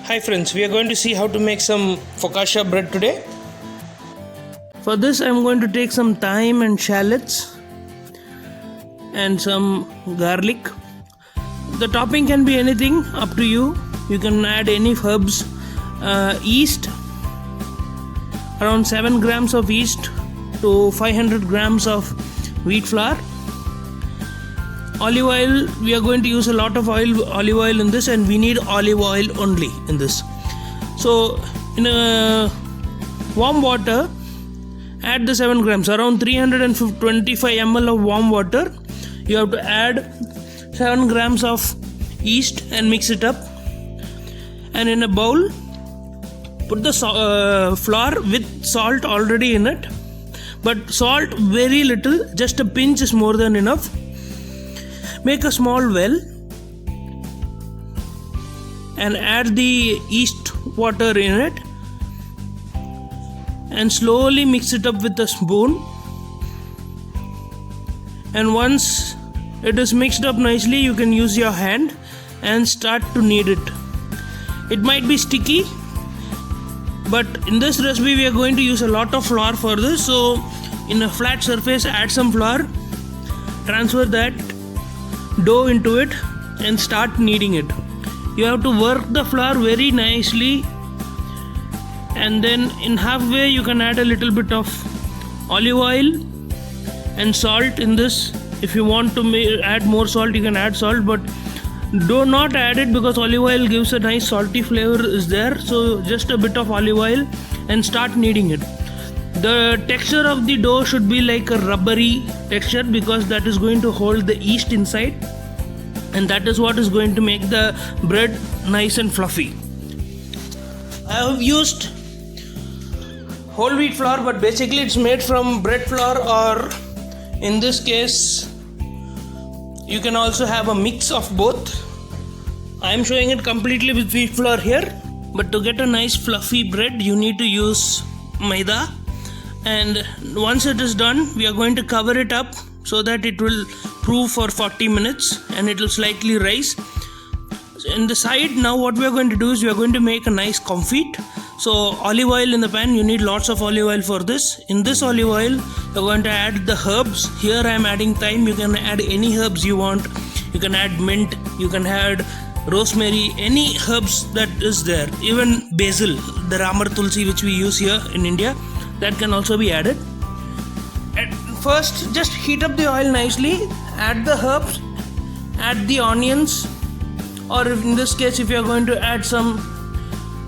Hi friends, we are going to see how to make some focaccia bread today. For this I am going to take some thyme and shallots and some garlic. The topping can be anything, up to you. You can add any herbs. Yeast, around 7 grams of yeast to 500 grams of wheat flour. Olive oil, we are going to use a lot of olive oil in this, and we need olive oil only in this. So in a warm water, add the 7 grams, around 325 ml of warm water. You have to add 7 grams of yeast and mix it up. And in a bowl, put the flour with salt already in it, but salt very little, just a pinch is more than enough. Make a small well and add the yeast water in it and slowly mix it up with a spoon. And once it is mixed up nicely, you can use your hand and start to knead it. It might be sticky, but in this recipe we are going to use a lot of flour for this. So in a flat surface, add some flour, transfer that dough into it and start kneading it. You have to work the flour very nicely, and then in halfway you can add a little bit of olive oil and salt in this. If you want to add more salt, you can add salt, but do not add it because olive oil gives a nice salty flavor is there. So just a bit of olive oil and start kneading it. The texture of the dough should be like a rubbery texture because that is going to hold the yeast inside, and that is what is going to make the bread nice and fluffy. I have used whole wheat flour, but basically it's made from bread flour, or in this case you can also have a mix of both. I am showing it completely with wheat flour here, but to get a nice fluffy bread you need to use maida. And once it is done, we are going to cover it up so that it will prove for 40 minutes and it will slightly rise. In the side, now what we are going to do is we are going to make a nice confit. So olive oil in the pan, you need lots of olive oil for this. In this olive oil, you are going to add the herbs. Here I am adding thyme. You can add any herbs you want. You can add mint, you can add rosemary, any herbs that is there. Even basil, the Ramar Tulsi which we use here in India, that can also be added. At first, just heat up the oil nicely, add the herbs, add the onions, or in this case if you are going to add some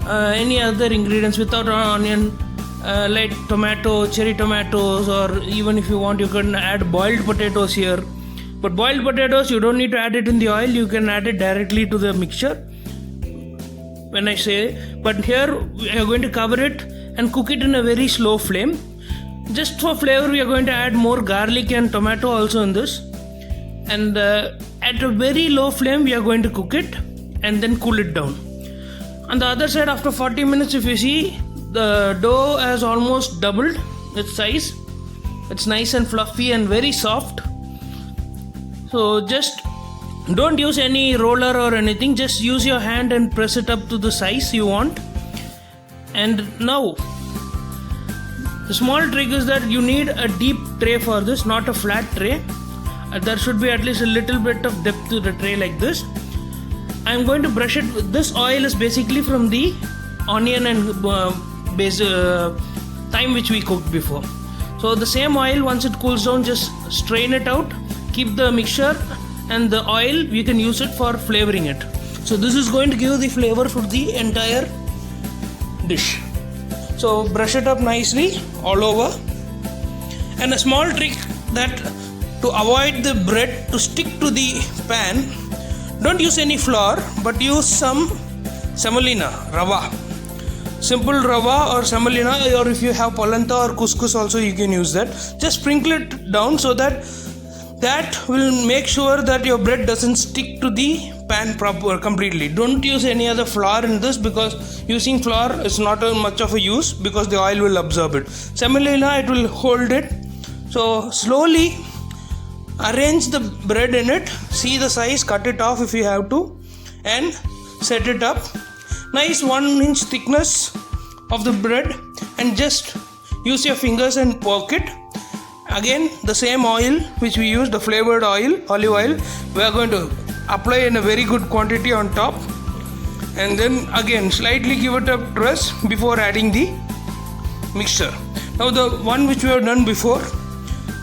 any other ingredients without onion, like tomato, cherry tomatoes, or even if you want you can add boiled potatoes here. But boiled potatoes you don't need to add it in the oil, you can add it directly to the mixture when I say. But here we are going to cover it and cook it in a very slow flame. Just for flavor we are going to add more garlic and tomato also in this, and at a very low flame we are going to cook it and then cool it down. On the other side, after 40 minutes, if you see, the dough has almost doubled its size. It's nice and fluffy and very soft. So just don't use any roller or anything, just use your hand and press it up to the size you want. And now the small trick is that you need a deep tray for this, not a flat tray. There should be at least a little bit of depth to the tray like this. I am going to brush it. This oil is basically from the onion and thyme which we cooked before. So the same oil, once it cools down, just strain it out, keep the mixture and the oil, you can use it for flavoring it. So this is going to give the flavor for the entire dish. So brush it up nicely all over. And a small trick that to avoid the bread to stick to the pan, don't use any flour but use some semolina, rava. Simple rava or semolina, or if you have polenta or couscous also you can use that. Just sprinkle it down so that will make sure that your bread doesn't stick to the pan completely. Don't use any other flour in this because using flour is not much of a use because the oil will absorb it. Semolina, it will hold it. So slowly arrange the bread in it, see the size, cut it off if you have to, and set it up. nice 1-inch thickness of the bread, and just use your fingers and poke it. Again, the same oil which we use, the flavored oil, olive oil, we are going to apply in a very good quantity on top, and then again slightly give it a press before adding the mixture. Now the one which we have done before,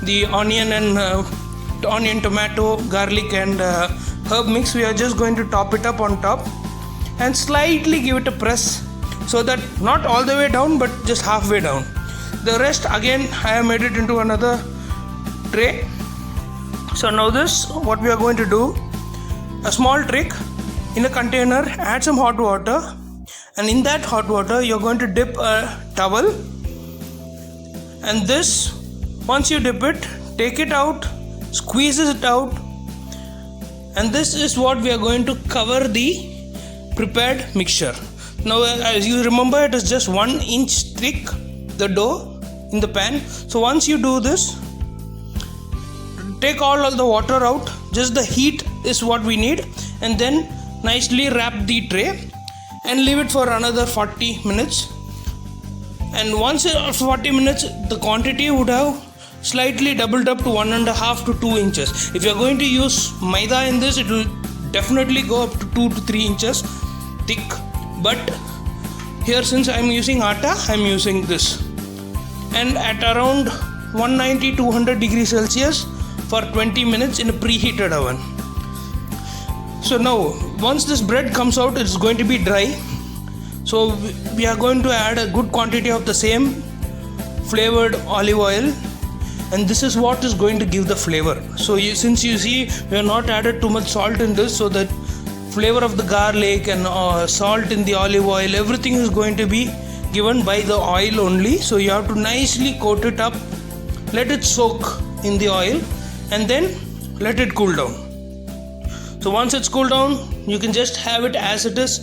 the onion, tomato, garlic and herb mix, we are just going to top it up on top and slightly give it a press, so that not all the way down but just halfway down. The rest again I have made it into another tray. So now this, what we are going to do, a small trick, in a container add some hot water, and in that hot water you are going to dip a towel, and this, once you dip it, take it out, squeeze it out, and this is what we are going to cover the prepared mixture. Now as you remember, it is just 1 inch thick, the dough in the pan. So once you do this, take all of the water out, just the heat is what we need, and then nicely wrap the tray and leave it for another 40 minutes. And once 40 minutes, the quantity would have slightly doubled up to 1.5 to 2 inches. If you are going to use maida in this, it will definitely go up to 2 to 3 inches thick, but here since I am using atta, I am using this, and at around 190-200 degrees Celsius for 20 minutes in a preheated oven. So now once this bread comes out, it's going to be dry, so we are going to add a good quantity of the same flavored olive oil, and this is what is going to give the flavor. So since you see we have not added too much salt in this, so that flavor of the garlic and salt in the olive oil, everything is going to be given by the oil only. So you have to nicely coat it up, let it soak in the oil, and then let it cool down. So once it's cooled down, you can just have it as it is.